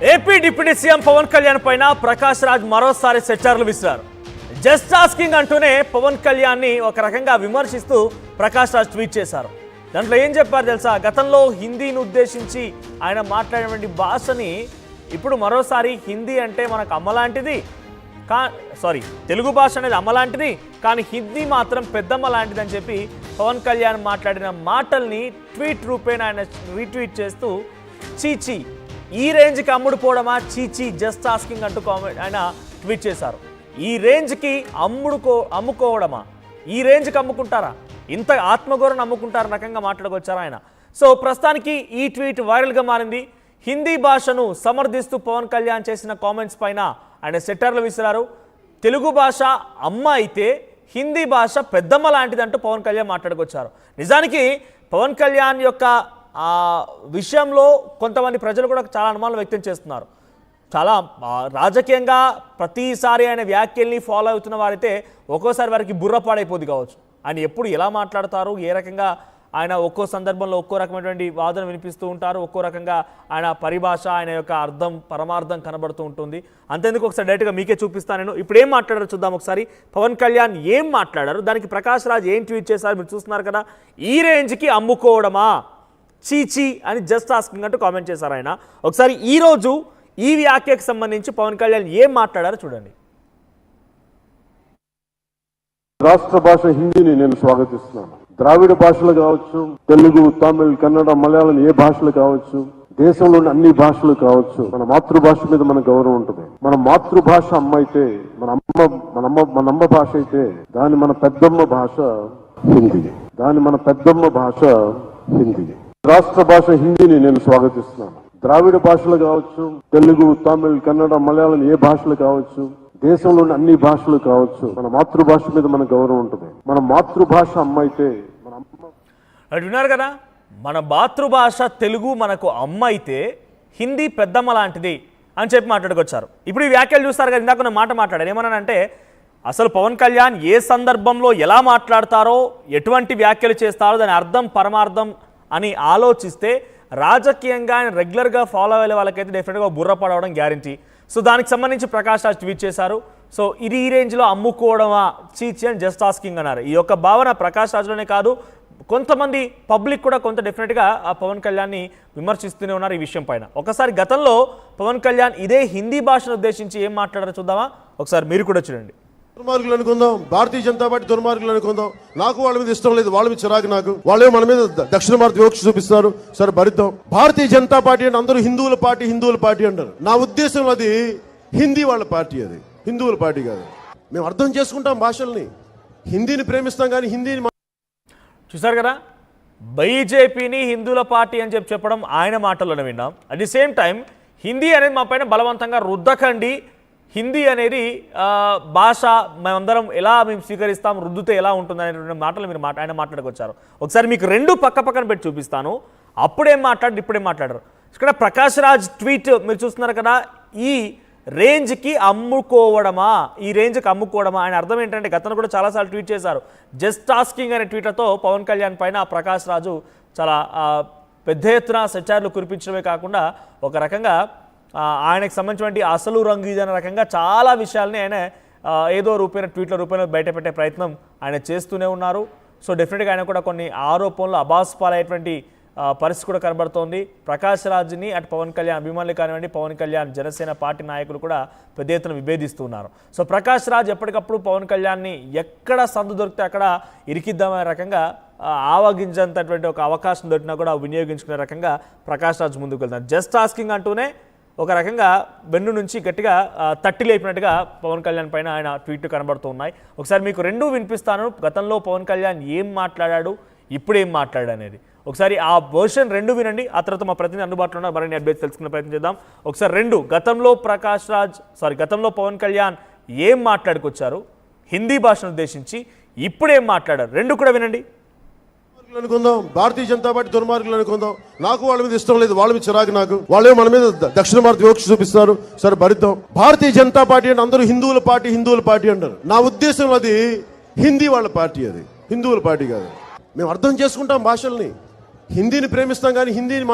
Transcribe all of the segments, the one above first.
AP deputy CM Pawan Kalyan పైన ప్రకాష్ రాజ్ మరోసారి సెటార్లు విసిరారు. జస్ట్ ఆస్కింగ్ అంటూనే పవన్ కళ్యాణ్ ని ఒక రకంగా విమర్శిస్తూ ప్రకాష్ రాజ్ ట్వీట్ చేశారు. దాంట్లో ఏం చెప్పారు తెలుసా? గతంలో హిందీని ఉద్దేశించి ఆయన మాట్లాడినటువంటి భాషని ఇప్పుడు మరోసారి హిందీ అంటే మనకు అమ్మలాంటిది, తెలుగు భాష అనేది అమ్మలాంటిది, కానీ హిందీ మాత్రం పెద్దమ్మ లాంటిది అని చెప్పి పవన్ కళ్యాణ్ మాట్లాడిన మాటల్ని ట్వీట్ రూపేణ ఆయన రీట్వీట్ చేస్తూ చీచీ ఈ రేంజ్కి అమ్ముడుపోవడమా, చీచీ జస్ట్ ఆస్కింగ్ అంటూ ఆయన ట్వీట్ చేశారు. ఈ రేంజ్కి అమ్ముకోవడమా, ఈ రేంజ్కి అమ్ముకుంటారా, ఇంత ఆత్మగౌరవం అమ్ముకుంటారా రకంగా మాట్లాడుకొచ్చారు ఆయన. సో ప్రస్తుతానికి ఈ ట్వీట్ వైరల్గా మారింది. హిందీ భాషను సమర్థిస్తూ పవన్ కళ్యాణ్ చేసిన కామెంట్స్ పైన ఆయన సెటర్లు విసిరారు. తెలుగు భాష అమ్మ అయితే హిందీ భాష పెద్దమ్మ లాంటిదంటూ పవన్ కళ్యాణ్ మాట్లాడుకొచ్చారు. నిజానికి పవన్ కళ్యాణ్ యొక్క విషయంలో కొంతమంది ప్రజలు కూడా చాలా అనుమానాలు వ్యక్తం చేస్తున్నారు. చాలా రాజకీయంగా ప్రతిసారి ఆయన వ్యాఖ్యల్ని ఫాలో అవుతున్న వారైతే ఒక్కోసారి వారికి బుర్ర పాడైపోద్ది కావచ్చు. ఆయన ఎప్పుడు ఎలా మాట్లాడతారు, ఏ రకంగా ఆయన ఒక్కో సందర్భంలో ఒక్కో రకమైనటువంటి వాదన వినిపిస్తూ ఉంటారు, ఒక్కో రకంగా ఆయన పరిభాష, ఆయన యొక్క అర్థం పరమార్థం కనబడుతూ ఉంటుంది. అంతేందుకు ఒకసారి డైరెక్ట్గా మీకే చూపిస్తాను నేను. ఇప్పుడు ఏం మాట్లాడారో చూద్దాం ఒకసారి. పవన్ కళ్యాణ్ ఏం మాట్లాడారు, దానికి ప్రకాష్ రాజ్ ఏం ట్వీట్ చేశారు మీరు చూస్తున్నారు కదా. ఈ రేంజ్కి అమ్ముకోవడమా, చీచీ అని జస్ట్ ఆస్కింగ్ అంటూ కామెంట్ చేశారు ఆయన. ఒకసారి ఈరోజు ఈ వ్యాఖ్యకు సంబంధించి పవన్ కళ్యాణ్ ఏం మాట్లాడారో చూడండి. రాష్ట్ర భాష హిందీని నేను స్వాగతిస్తున్నాను. ద్రావిడ భాషలు కావచ్చు, తెలుగు, తమిళ్, కన్నడ, మలయాళం, ఏ భాషలు కావచ్చు, దేశంలోని అన్ని భాషలు కావచ్చు, మన మాతృభాష మీద మన గౌరవం ఉంటుంది. మన మాతృభాష అమ్మ అయితే, మన అమ్మ భాష అయితే దాని మన పెద్దమ్మ భాష హిందీ. రాష్ట్ర భాష హిందీని నేను స్వాగతిస్తున్నాను. ద్రావిడ భాషలు కావచ్చు, తెలుగు, తమిళ్, కన్నడ, మలయాళం, ఏ భాషలు కావచ్చు, దేశంలోని అన్ని భాషలు కావచ్చు, మన మాతృభాష మీద మన గౌరవం ఉంటుంది. మన మాతృభాష అమ్మ అయితే మన అమ్మ. విన్నారు కదా, మన మాతృభాష తెలుగు మనకు అమ్మ అయితే హిందీ పెద్దమ్మ లాంటిది అని చెప్పి మాట్లాడుకొచ్చారు. ఇప్పుడు ఈ వ్యాఖ్యలు చూస్తారు కదా, ఇందాక మాట మాట్లాడారు. ఏమన్నానంటే అసలు పవన్ కళ్యాణ్ ఏ సందర్భంలో ఎలా మాట్లాడతారో, ఎటువంటి వ్యాఖ్యలు చేస్తారో దాని అర్థం పరమార్థం అని ఆలోచిస్తే రాజకీయంగా ఆయన రెగ్యులర్గా ఫాలో అయ్యే వాళ్ళకైతే డెఫినెట్గా బుర్ర పడవడం గ్యారంటీ. సో దానికి సంబంధించి ప్రకాష్ రాజ్ ట్వీట్ చేశారు. సో ఇది ఈ రేంజ్లో అమ్ముకోవడమా, చీచి అని జస్ట్ ఆస్కింగ్ అన్నారు. ఈ యొక్క భావన ప్రకాష్ రాజ్లోనే కాదు, కొంతమంది పబ్లిక్ కూడా కొంత డెఫినెట్గా ఆ పవన్ కళ్యాణ్ని విమర్శిస్తూనే ఉన్నారు ఈ విషయం పైన. ఒకసారి గతంలో పవన్ కళ్యాణ్ ఇదే హిందీ భాషను ఉద్దేశించి ఏం మాట్లాడారో చూద్దామా ఒకసారి, మీరు కూడా చూడండి. దుర్మార్గులు అనుకుందాం, భారతీయ జనతా పార్టీ దుర్మార్గులు అనుకుందాం. నాకు వాళ్ళ మీద ఇష్టం లేదు, వాళ్ళ మీద చిరాకు నాకు. వాళ్ళే మన మీద దక్షిణ భారత వివక్ష చూపిస్తారు. సరే భరిద్దాం. భారతీయ జనతా పార్టీ అంటే అందరూ హిందువుల పార్టీ అంటారు. నా ఉద్దేశం అది హిందీ వాళ్ళ పార్టీ, అది హిందువుల పార్టీ కాదు. మేము అర్థం చేసుకుంటాం భాషల్ని, హిందీని ప్రేమిస్తాం కానీ హిందీని. చూసారు కదా, బీజేపీని హిందువుల పార్టీ అని చెప్పడం ఆయన మాటల్లోనే విన్నాం. At the same time Hindi అనేది మా పైన బలవంతంగా రుద్దకండి, హిందీ అనేది భాష మేమందరం ఎలా మేము స్వీకరిస్తాం, రుద్దుతే ఎలా ఉంటుంది అనేటువంటి మాటలు ఆయన మాట్లాడుకొచ్చారు. ఒకసారి మీకు రెండు పక్కన పెట్టి చూపిస్తాను. అప్పుడేం మాట్లాడారు, ఇప్పుడేం మాట్లాడారు. ఇక్కడ ప్రకాష్ రాజ్ ట్వీట్ మీరు చూస్తున్నారు కదా, ఈ రేంజ్కి అమ్ముకోవడమా, ఈ రేంజ్కి అమ్ముకోవడమా. ఆయన అర్థం ఏంటంటే గతంలో కూడా చాలాసార్లు ట్వీట్ చేశారు. జస్ట్ ఆస్కింగ్ అనే ట్వీట్లతో పవన్ కళ్యాణ్ పైన ప్రకాష్ రాజు చాలా పెద్ద ఎత్తున సెటార్లు కురిపించడమే కాకుండా ఒక రకంగా ఆయనకు సంబంధించినటువంటి అసలు రంగు ఇదనే రకంగా చాలా విషయాల్ని ఆయన ఏదో రూపేణ ట్వీట్ల రూపంలో బయటపెట్టే ప్రయత్నం ఆయన చేస్తూనే ఉన్నారు. సో డెఫినెట్గా ఆయన కూడా కొన్ని ఆరోపణలు అబాస్పాలయ్యేటువంటి పరిస్థితి కూడా కనబడుతోంది. ప్రకాష్ రాజ్ని అటు పవన్ కళ్యాణ్ అభిమానులు కానివ్వండి, పవన్ కళ్యాణ్ జనసేన పార్టీ నాయకులు కూడా పెద్ద ఎత్తున విభేదిస్తున్నారు. సో ప్రకాష్ రాజ్ ఎప్పటికప్పుడు పవన్ కళ్యాణ్ని ఎక్కడ సందు దొరికితే అక్కడ ఇరికిద్దామనే రకంగా ఆవగించేంతటువంటి ఒక అవకాశం దొరికినా కూడా వినియోగించుకునే రకంగా ప్రకాష్ రాజ్ ముందుకు వెళ్తారు. జస్ట్ ఆస్కింగ్ అంటూనే ఒక రకంగా వెన్ను నుంచి గట్టిగా తట్టి లేపినట్టుగా పవన్ కళ్యాణ్ పైన ఆయన ట్వీట్లు కనబడుతూ ఉన్నాయి. ఒకసారి మీకు రెండూ వినిపిస్తాను. గతంలో పవన్ కళ్యాణ్ ఏం మాట్లాడాడు, ఇప్పుడు ఏం మాట్లాడాడు అనేది ఒకసారి ఆ వర్షన్ రెండు వినండి. ఆ తర్వాత మా ప్రతినిధి అందుబాటులో ఉన్న మరిన్ని అప్డేట్స్ తెలుసుకునే ప్రయత్నం చేద్దాం. ఒకసారి రెండు, గతంలో పవన్ కళ్యాణ్ ఏం మాట్లాడుకొచ్చారు హిందీ భాషను ఉద్దేశించి, ఇప్పుడు ఏం మాట్లాడారు, రెండు కూడా వినండి. అనుకుందాం, భారతీయ జనతా పార్టీ దుర్మార్గులు అనుకుందాం. నాకు వాళ్ళ మీద ఇష్టం లేదు, వాళ్ళ మీద చిరాకు నాకు. వాళ్ళే మన మీద దక్షిణ భారత వివక్ష చూపిస్తారు. సరే భరిద్దాం. భారతీయ జనతా పార్టీ అంటే అందరూ హిందువుల పార్టీ అంటారు. నా ఉద్దేశం అది హిందీ వాళ్ళ పార్టీ, అది హిందువుల పార్టీ కాదు. మేము అర్థం చేసుకుంటాం భాషల్ని, హిందీని ప్రేమిస్తాం కానీ హిందీని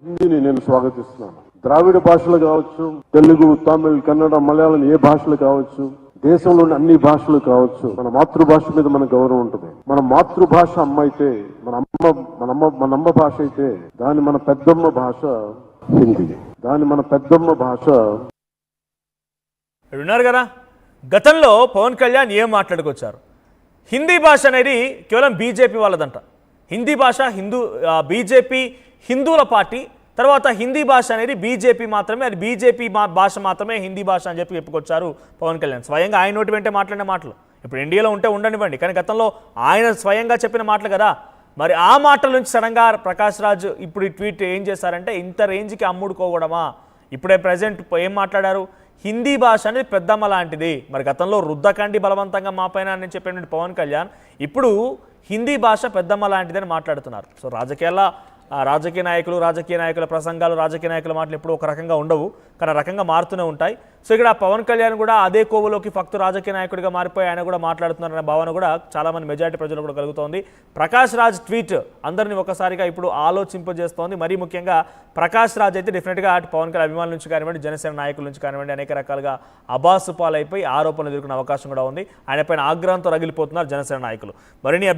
హిందీని నేను స్వాగతిస్తున్నాను. ద్రావిడ భాషలు కావచ్చు, తెలుగు, తమిళ్, కన్నడ, మలయాళం ఏ భాషలు కావచ్చు, దేశంలోని అన్ని భాషలు కావచ్చు, మన మాతృభాష మీద మన గౌరవం ఉంటుంది. మన మాతృభాష అమ్మ అయితే, మన అమ్మ భాష అయితే, దాని మన పెద్దమ్మ భాష హిందీ. దాని మన పెద్దమ్మ భాష. విన్నారు కదా, గతంలో పవన్ కళ్యాణ్ ఏం మాట్లాడుకొచ్చారు. హిందీ భాష అనేది కేవలం బీజేపీ వాళ్ళదంట. హిందీ భాష బీజేపీ హిందువుల పార్టీ. తర్వాత హిందీ భాష అనేది బీజేపీ మాత్రమే, అది బీజేపీ భాష మాత్రమే హిందీ భాష అని చెప్పి చెప్పుకొచ్చారు పవన్ కళ్యాణ్. స్వయంగా ఆయన నోటి వెంటే మాట్లాడిన మాటలు. ఇప్పుడు ఎన్డీఏలో ఉంటే ఉండనివ్వండి, కానీ గతంలో ఆయన స్వయంగా చెప్పిన మాటలు కదా. మరి ఆ మాటల నుంచి సడన్గా ప్రకాష్ రాజ్ ఇప్పుడు ఈ ట్వీట్ ఏం చేశారంటే, ఇంత రేంజ్కి అమ్ముడుకోవడమా? ఇప్పుడే ప్రజెంట్ ఏం మాట్లాడారు, హిందీ భాష అనేది పెద్దమ్మ లాంటిది. మరి గతంలో రుద్దకండి బలవంతంగా మా పైన అని చెప్పినటువంటి పవన్ కళ్యాణ్ ఇప్పుడు హిందీ భాష పెద్దమ్మ లాంటిదని మాట్లాడుతున్నారు. సో రాజకీయ నాయకుల ప్రసంగాలు, రాజకీయ నాయకుల మాటలు ఎప్పుడు ఒక రకంగా ఉండవు, కానీ రకంగా మారుతూనే ఉంటాయి. సో ఇక్కడ పవన్ కళ్యాణ్ కూడా అదే కోవలోకి ఫక్తు రాజకీయ నాయకుడిగా మారిపోయి ఆయన కూడా మాట్లాడుతున్నారనే భావన కూడా చాలామంది మెజారిటీ ప్రజలు కూడా కలుగుతోంది. ప్రకాష్ రాజ్ ట్వీట్ అందరినీ ఒకసారిగా ఇప్పుడు ఆలోచింపజేస్తోంది. మరీ ముఖ్యంగా ప్రకాష్ రాజ్ అయితే డెఫినెట్గా అటు పవన్ కళ్యాణ్ అభిమానుల నుంచి కానివ్వండి, జనసేన నాయకుల నుంచి కానివ్వండి, అనేక రకాలుగా అబాసు పాలైపోయి ఆరోపణలు ఎదుర్కొనే అవకాశం కూడా ఉంది. ఆయన పైన ఆగ్రహంతో రగిలిపోతున్నారు జనసేన నాయకులు. మరిన్ని అప్డేట్